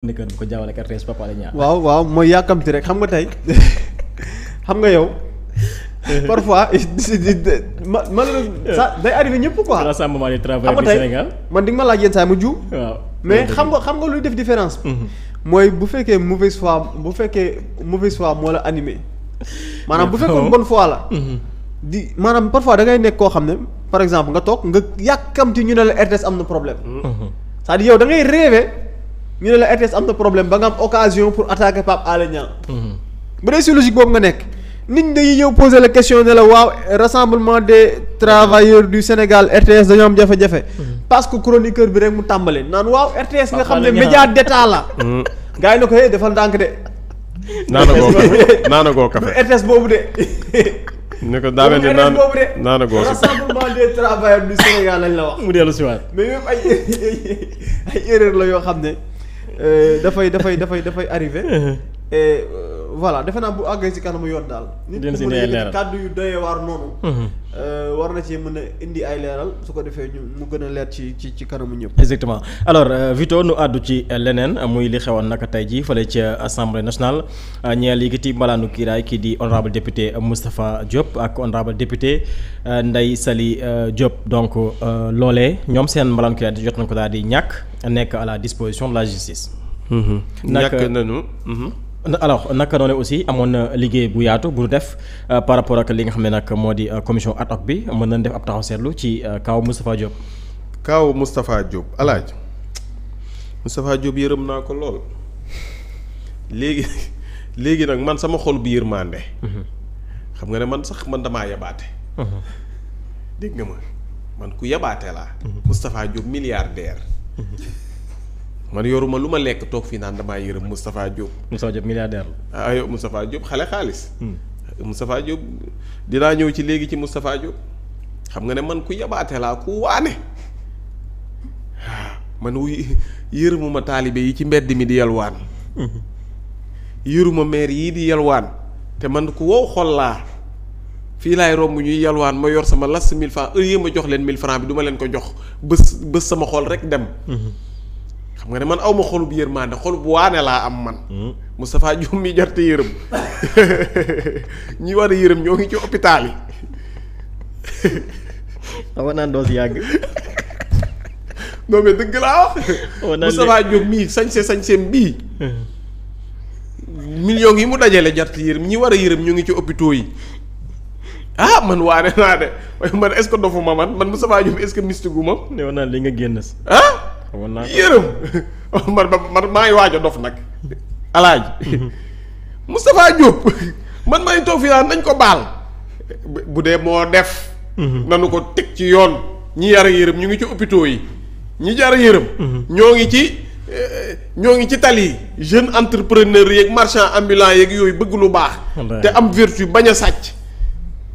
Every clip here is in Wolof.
chroniqueur bu ko jaawale ak RTS Papa Alé Niang. waaw mooy yàkkamti rek xam nga tey xam nga yow parfois malheureusement ça day arrivé ñëpp quoi. rassemblement des travailleurs du Sénégal man di nga ma laaj yenn saa mu ju. waaw mais xam nga luy def différence bi. mooy bu fekkee mauvaise foi moo la animé. maanaam bu fekkoon bonne foi la. di maanaam parfois da ngay nekk koo xam ne par exemple nga toog nga yàkkamti ñu ne la RTS am na problème. c'est-à-dire yow da ngay rêver ñu ne la RTS am na problème ba nga am occasion pour attaquer Pape Alé Niang. bu dee si logique boobu nga nekk nit ñi dañuy ñëw poser la question ne la waaw rassemblement des travailleurs du Sénégal RTS dañoo am jafe-jafe. parce que chroniqueur bi rek mu tàmbale naan waaw RTS nga xam ne média d'état la. gars yi na ko defal ndànk de. naanagoo café RTS boobu de. ne ko daa mel ni naanagoo rassemblement des travailleurs du Sénégal lañ la wax. mu dellu si waat mais même ay erreur la yoo xam ne dafay arrivé. et voilà defe naa bu àggee ci kanamu yoon daal. nit ku mën a yëkkati kàddu yu doyee waar noonu. war na ci mën a indi ay leeral su ko defee ñu mu gën a leer ci kanamu ñëpp. exactement alors Vito nu àddu ci leneen muy li xewoon naka tey jii fële ca assemblée nationale ñeel yëkkati mbalaanu kiiraay kii di honorable député Moustapha Diop ak honorable député Ndeye Saly Diop donc loolee ñoom seen mbalaanu kiiraay jot nañ ko daal di ñàkk nekk à la disposition de la justice. ñàkk nañu. alors naka noonu aussi amoon na liggéey bu yaatu bu def par rapport ak li nga xam ne nag moo di commission ad hoc bi mën nañ def ab taxaw seetlu ci kaw Moustapha Diop. kaw Moustapha Diop alaaj Moustapha Diop yërëm naa ko lool léegi nag man sama xol bu yërmande. xam nga ne man damaa yabaate. dégg nga man ku yabaate laa. Moustapha Diop milliardaire. man yoruma lu ma lekk toog fii naan damaa yërëm Moustapha Diop. Moustapha Diop milliardaire la. ah yow Moustapha Diop xale xaalis. Moustapha Diop dinaa ñëw ci léegi ci Moustapha Diop. xam nga ne man ku yabaate laa ku waane. man yërëmuma taalibe yi ci mbedd mi di yalwaan. yëruma maire yii di yalwaan. te man ku wow xol laa. fii laay romb ñuy yalwaan ma yor sama las 1000 francs ma jox leen 1000 francs bi du ma leen ko jox bés sama xol rek dem. xam nga ne man awma xolu bu yërmande xolu bu waane laa am man. Moustapha Diop mi jarte yërëm ñi war a yërëm ñoo ngi ci hôpital yi. awa naan doo si yàgg. non mais dëgg laa wax. Moustapha Diop mii sañseem bii. millions yi mu dajale jarte yërëm ñi war a yërëm ñoo ngi ci hôpitaux yi. ah man waane naa de man est-ce que dofuma man Moustapha Diop est-ce que mystigu ma. ne woon naa li nga génn si. yërëm man maa ngi waaj a dof nag alaaj Moustapha Diop man maa ngi toog fi naan nañ ko baal bu dee moo def nanu ko teg ci yoon ñi yar a yërëm ñu ngi ci hôpitaux yi ñi jar a yërëm ñoo ngi ci tali yi jeune entrepreneur yeeg marchand ambulant yeeg yooyu bëgg lu baax te am vertu bañ a sàcc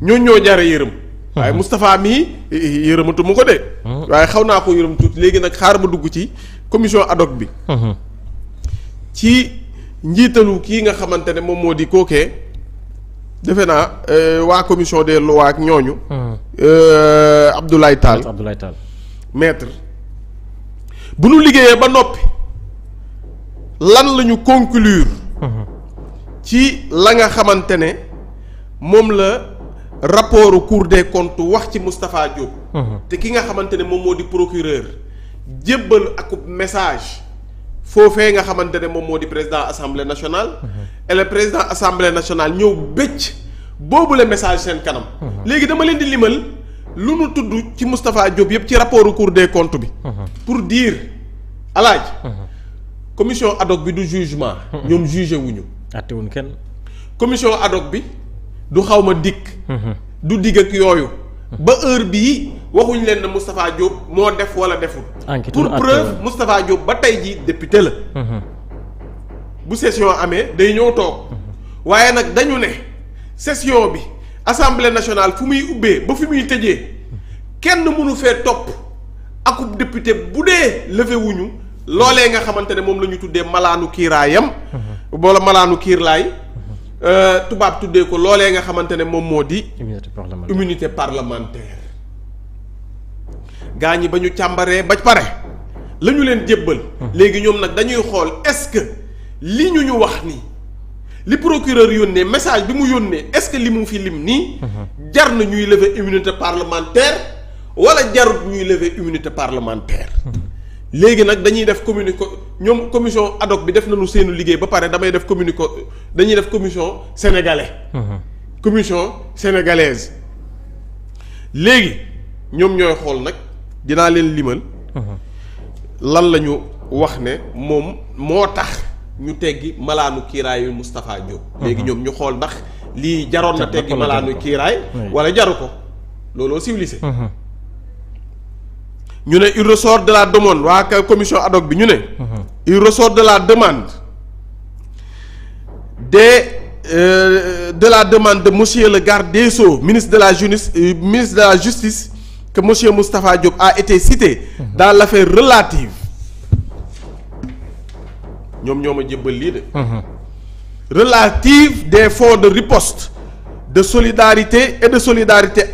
ñoo jar a yërëm waaye Moustapha mii yërëmatu mu ko de. waaye xaw naa ko yërëm tuuti léegi nag xaar ma dugg ci commission ad hoc bi. ci njiitalu kii nga xamante ne moom moo di kookee defe naa waa commission des lois ak ñooñu. Abdoulaye Tall maître bu nu liggéeyee ba noppi lan la ñu conclure. ci la nga xamante ne moom la. rapport Cour des comptes wax ci Moustapha Diop. te ki nga xamante ne moom moo di procureur jébbal akub message foofee nga xamante ne moom moo di président assemblée nationale. et le président assemblée nationale ñëw bëcc boobu le message seen kanam. léegi dama leen di limal lu nu tudd ci Moustapha Diop yëpp ci rapport Cour des comptes bi. pour dire alaaj commission ad hoc bi du jugement. ñoom jugé wuñu. àttewuñ kenn. commission ad hoc bi. du xaw ma dikk. du digg ak yooyu. ba heure bii waxuñ leen ne Moustapha Diop moo def wala deful. pour preuve Moustapha Diop ba tey jii député la. bu session amee day ñëw toog. waaye nag dañu ne session bi assemblée nationale fu muy ubbee ba fi muy tëjee kenn mënu fee topp akub député bu dee levé wuñu loolee nga xamante ne moom la ñu tuddee malaanu kiiraayam. wala malaanu kiirlaay. tubaab tuddee ko loolee nga xamante ne moom moo di. immunité parlementaire. gaa ñi ba ñu càmbaree ba pare la ñu leen jébbal. léegi ñoom nag dañuy xool est-ce que li ñu wax nii li procureur yónnee message bi mu yónnee est-ce que li mu fi lim nii. jar na ñuy lever immunité parlementaire wala jarut ñuy lever immunité parlementaire. léegi nag dañuy def ñoom commission ad hoc bi def nañu seenu liggéey ba pare dañuy def commission sénégalais. commission sénégalaise. léegi ñoom ñooy xool nag dinaa leen limal. lan la ñu wax ne moom moo tax ñu teggi malaanu kiiraayu Moustapha Diop. léegi ñoom ñu xool ndax lii jaroon na teggi malaanu kiiraay. wala jaru ko looloo civilisé. ñu ne il ressort de la demande waa commission ad hoc bi ñu ne. il ressort de la demande de la demande de monsieur le garde des Sceaux ministre de la justice que monsieur Moustapha Diop a été cité dans l'affaire relative ñoom ñoo ma jébbal lii de. relative des fonds de riposte de solidarité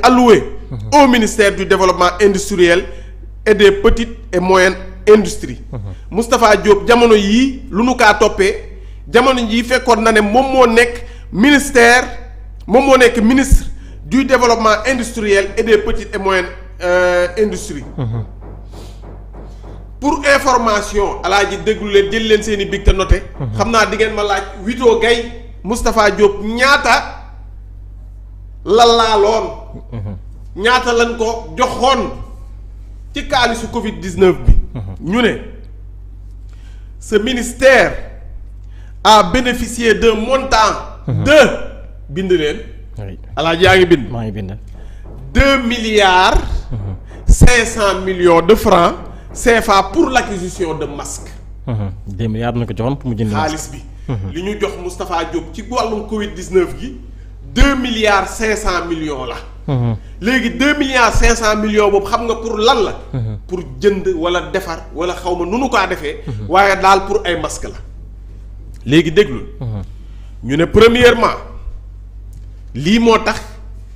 alloués au ministère du développement industriel et des petites et moyennes industries. Moustapha Diop jamono yii lu nu kaa toppee jamono yii fekkoon na ne moom moo nekk ministre du développement industriel et des petites et moyennes industries. pour information alaaji déglu leen jël leen seen i big te noté. xam naa di ngeen ma laaj Wito Gaye Moustapha Diop ñaata la laaloon. ñaata lañ ko joxoon ci kaalisu Covid 19 bi. ñu ne ce ministère a bénéficié d'un montant. de bind leen. alaaji yaa ngi bind. maa ngi bind. 2,5 milliards de francs CFA pour l'acquisition de masques. 2 milliards na ko joxoon pour mu jënd xaalis bi. li ñu jox Moustapha Diop ci wàllum Covid 19 gi 2,5 milliards la. léegi 2,5 milliards boobu xam nga pour lan la. pour jënd wala defar wala xaw ma nu nu kaa defee. waaye daal pour ay masques la. léegi déglul. ñu ne premièrement lii moo tax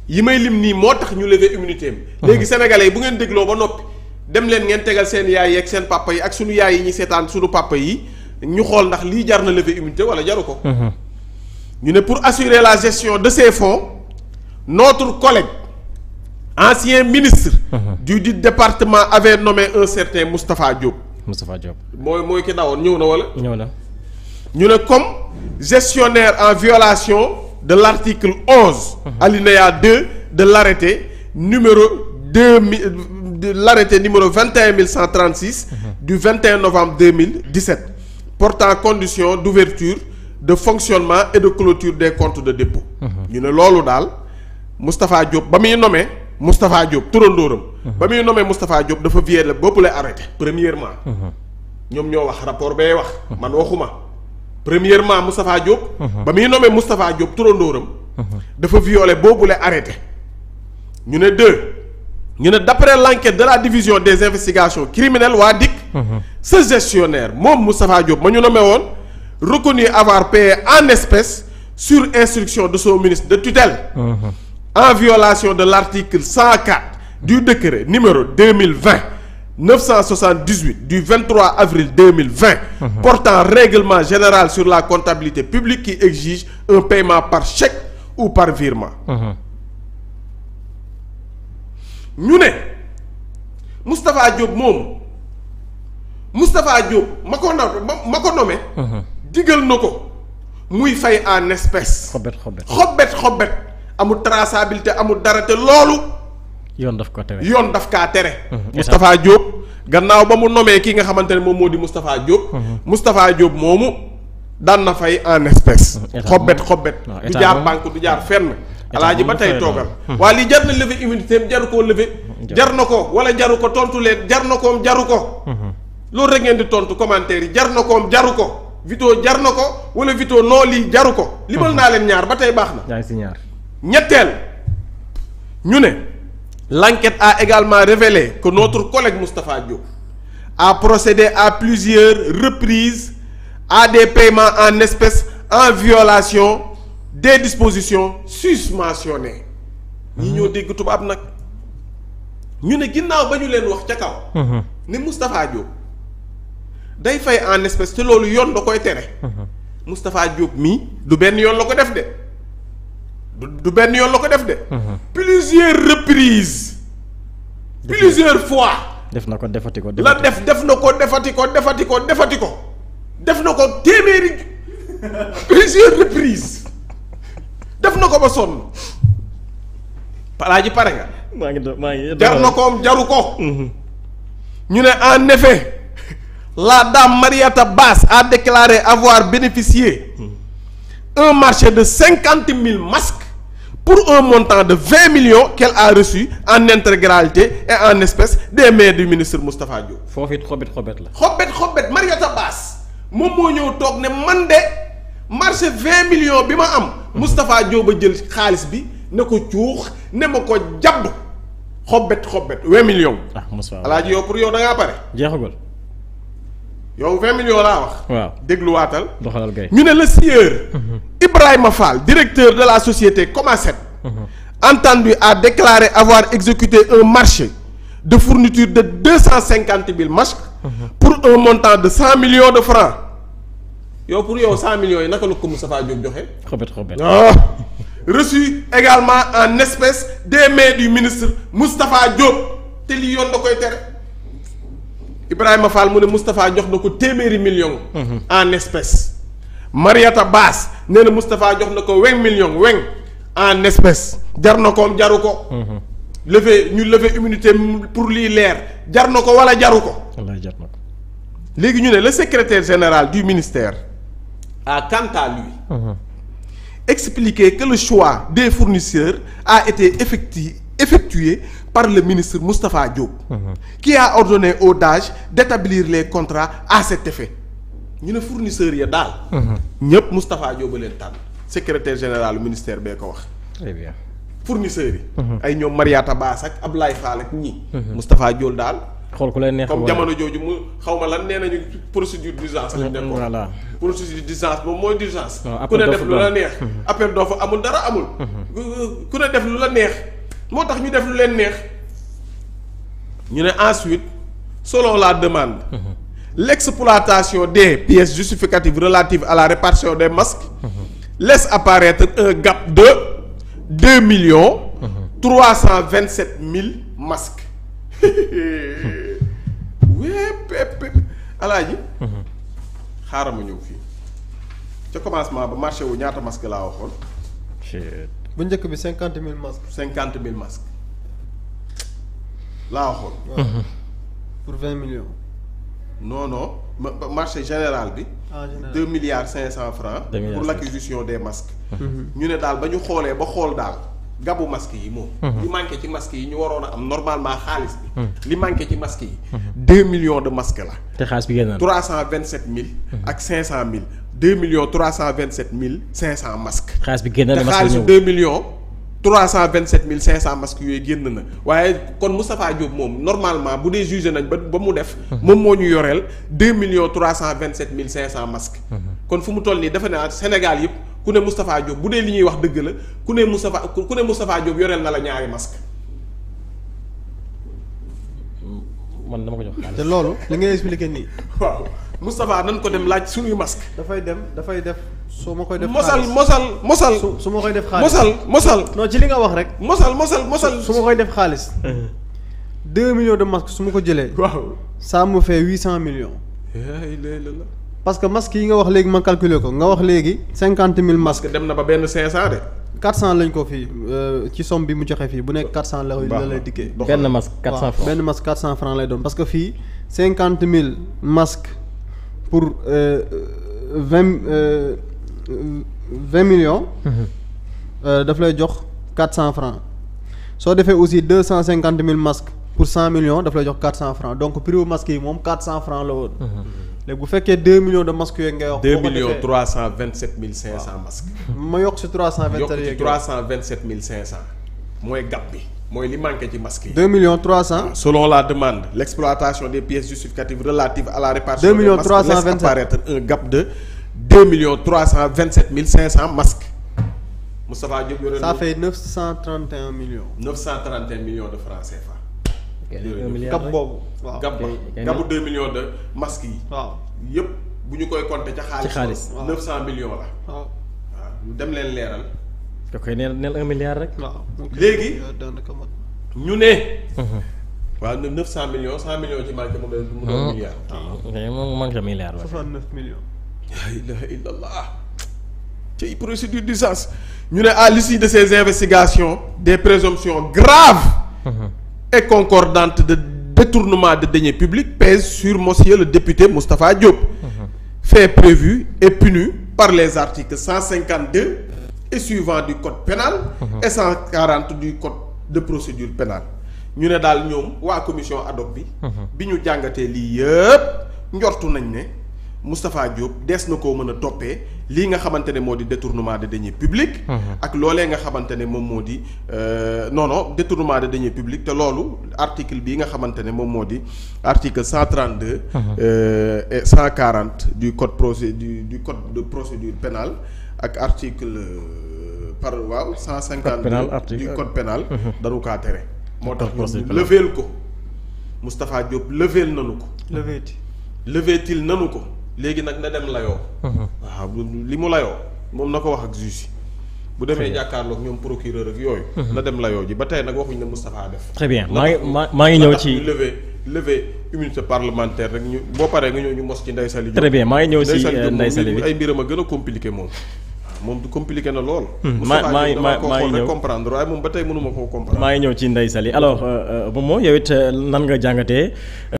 yi may lim nii moo tax ñu lever immunité am. léegi sénégalais yi bu ngeen dégloo ba noppi dem leen ngeen tegal seen yaay yi ak seen papa yi ak sunu yaay yi ñuy seetaan sunu papa yi ñu xool ndax lii jar na lever immunité wala jaru ko. ñu ne pour assurer la gestion de ces fonds notre collègue ancien ministre. du département avait nommé un certain Moustapha Diop. mooy ki dawoon ñëw na wala. ñëw na. ñu ne comme gestionnaire en violation de l'article 11. alinéa 2 de l'arrêté numéro 21136. du 21 novembre 2017 portant conditions d'ouverture de fonctionnement et de clôture des comptes de dépôt. ñu ne loolu daal Moustapha Diop ba muy nommé Moustapha Diop turandóoram. ba muy nommé Moustapha Diop dafa violer bopp lay arrêté premièrement. ñoom ñoo wax rapport bay wax. man waxuma. premièrement Moustapha Diop. ba muy nommé Moustapha Diop turandóoram. dafa violer boobu lay arrêté. ñu ne ñu ne d'après l'enquête de la division des investigations criminelles waa DIC. ce gestionnaire moom Moustapha Diop ma ñu nommé woon reconnu avoir payé en espèces sur instruction de son ministre de tutelle. en violation de l'article 104 du décret numéro 2020-978 du 23 avril 2020. portant règlement général sur la comptabilité publique qui exige un paiement par chèque ou par virement. ñu ne Moustapha Diop moomu Moustapha Diop ma ko nommé. digal na ko muy fay en espèces. xobet amul traçabilité amul dara te loolu. yoon daf kaa tere. Moustapha Diop gannaaw ba mu nommé ki nga xamante ne moom moo di Moustapha Diop. Moustapha Diop moomu daan na fay en espèces. xobet du jaar banque du jaar fenn. alaaji ba tey toogal. waa lii jar na lever immunité am jaru koo lever. jar na ko wala jaru ko tontu leen jar na koom jaru ko. loolu rek ngeen di tontu commentaire yi jar na koom jaru ko. Vito jar na ko wala Vito noo lii jaru ko. limal naa leen ñaar ba tey baax na. yaa ngi si ñaar. ñetteel ñu ne l'enquête a également révélé que notre collègue Moustapha Diop a procédé à plusieurs reprises à des paiements en espèces en violation des dispositions susmentionnées. ñi ñoo dégg tubaab nag ñu ne ginnaaw ba ñu leen wax ca kaw. ne Moustapha Diop day fay en espèce te loolu yoon da koy tere. Moustapha Diop mii du benn yoon la ko def de. du benn yoon la ko def de. plusieurs reprises. plusieurs fois. def na ko defati ko. la def na ko defati ko. def na ko téeméeri plusieurs reprises. def na ko ba sonn. Alaaji pare nga. maa ngi jar na ko jaru ko. ñu ne en effet la dame Mariata Bass a déclaré avoir bénéficié un marché de 50 000 masques pour un montant de 20 millions qu'elle a reçu en intégralité et en espèces des mains du ministre Moustapha Diop. foofu it xobet la. xobet Mariata Bass moom moo ñëw toog ne man de marché 20 millions bi ma am. Moustapha Diop a jël xaalis bi ne ko cuux ne ma ko jàpp xobet 20 millions. ah Moussa Alaaji yow pour yow da ngaa pare. jeexagul. yow 20 millions laa wax. waaw dégluwaatal. doxalal gay. ñu ne le sieur. Ibrahima Fall directeur de la société Comaset. entendu a déclaré avoir exécuté un marché de fourniture de 250 000 masques. pour un montant de 100 millions de francs. yow pour yow 100 millions yi naka la ko Moustapha Diop joxe. xobet. reçu également en espèces des mains du ministre Moustapha Diop te li yoon da koy tere. Ibrahima Fall mu ne Moustapha jox na ko téeméeri millions. en espèces. Mariata Bass nee na Moustapha jox na ko 20 millions en espèces. jar na ko jaru ko. lever immunité pour lii leer jar na ko wala jaru ko. wallaay jar na ko. léegi ñu ne le secrétaire général du ministère a quant à lui. expliqué que le choix des fournisseurs a été effectué par le ministre Moustapha Diop. Qui a ordonné au DAGE d'établir les contrats à cet effet. ñu ne fournisseurs ya daal. ñëpp Moustapha Diop a leen tànn secrétaire général du ministère bee ko wax. très bien. fournisseurs yi. ay ñoom Mariata Bass ak Ablaye Fall ak ñii. Moustapha Diop daal. xool ku leen neex comme jamono jooju mu xaw ma lan nee nañu procédure d'urgence lañ nekkoon. voilà procédure d'urgence moom mooy d'urgence. non ku ne def lu la neex. appel doo fa amul dara amul. ku ne def lu la neex. moo tax ñu def lu leen neex. ñu ne ensuite selon la demande. l'exploitation des pièces justificatives relatives à la répartition des masques. laisse apparaître un gap de 2 327 000 masques. wépp Alaaji. xaaral ma ñëw fii ca commencement ba marché wu ñaata masque laa waxoon. bu njëkk bi 50 000 masques. 50 000 masques laa waxoon. pour 20 millions. non marché général bi. en général 2 milliards 500 francs. pour l'acquisition des masques. ñu ne daal ba ñu xoolee ba xool daal. gabu masque yi moom. li manqué ci masque yi ñu waroon a am normalement xaalis bi. li manqué ci masque yi. 2 millions de masques la. te xaalis bi génn na 327 000. ak 500 000. 2 millions 327 500 masques. xaalis bi génn na te xaalisu 2 millions 327 500 masques yooyu génn na waaye kon Moustapha Diop moom normalement bu dee jugé nañ ba mu def. moom moo ñu yoreel 2 millions 327 500 masques. kon fu mu toll nii defe naa Sénégal yëpp. ku ne Moustapha Diop bu dee li ñuy wax dëgg la ku ne Moustapha Diop yoreel na la ñaari masque. man dama ko jox xaalis. te loolu li ngay expliquer nii. waaw Moustapha nañ ko dem laaj suñuy masque. dafay def soo ma koy def. mosal. su ma koy def xaalis mosal. non ci li nga wax rek. mosal. su ma koy def xaalis. 2 millions de masques su ma ko jëlee. waaw ça me fait 800 millions. la. parce que masques yi nga wax léegi ma calculer ko nga wax léegi 50 000 masques. dem na ba benn 500 de. 400 lañ ko fii ci somme bi mu joxe fii bu nekk 400 la lay dikkee. benn masque 400 francs benn masque 400 francs lay doon parce que fii 50 000 masques pour 20 millions. daf lay jox 400 francs soo defee aussi 250 000 masques pour 100 millions daf lay jox 400 francs donc prix bu masques yi moom 400 francs la woon. léegi bu fekkee 2 millions de masques yooyu ngay wax. 2 millions 327 500 masques. ma yokk si 327 yokk ci 327 500 mooy gap bi mooy li manqué ci masques yi. 2 millions 300. selon la demande l'exploitation des pièces justificatives relatives à la répartition 2 millions des masques 327 laisse apparaître un gap de 2 millions 327 500 masques. Moustapha Diop yore ça fait 931 millions. 931 millions de francs CFA. gab boobu waaw gabu 2 millions de masques yi. waaw yëpp bu ñu koy compter ca xaalis. waaw 900 millions la. waaw dem leen leeral. da koy neel 1 milliard rek. waaw léegi daanaka mat. ñu ne. waaw 900 millions 100 millions ci manqué mu doon milliard. moom manqué milliard waaw. 69 millions. la ilaha illallah. ci procédure d'urgence ñu ne à l'issue de ces investigations des présomptions graves et concordantes de détournement de deniers publics pèsent sur monsieur le député Moustapha Diop. Fait prévu et puni par les articles 152 et suivants du code pénal et 140 du code de procédure pénale. ñu ne daal ñoom waa commission ad hoc bi ñu jàngatee lii yëpp njortu nañ ne Moustapha Diop dees na koo mën a toppee lii nga xamante ne moo di détournement de deniers publics. ak loolee nga xamante ne moom moo di détournement de deniers publics te loolu article bii nga xamante ne moom moo di article 132. Et 140 du code du code de procédure pénale ak article 152 du code pénal. dañu kaa tere. moo tax ñu leveel ko Moustapha Diop leveel nanu ko. leveetil nanu ko. léegi nag na dem layoo. waaw li mu layoo moom na ko wax ak juge yi bu demee jàkkaarloog ñoom procureur ak yooyu. na dem layoo ji ba tey nag waxuñ ne Moustapha def. très bien maa ngi ñëw ci lever immunité parlementaire rek ñu boo paree nga ñëw ñu mos ci Ndeye Saly Diop. très bien maa ngi ñëw ci Ndeye Saly bi ay mbiram a gën a compliqué moom. moom du compliqué na lool. maa ngi ñëw comprendre waaye moom ba tey mënuma koo comprendre. maa ngi ñëw ci Ndeye Saly alors moom yow it nan nga jàngatee.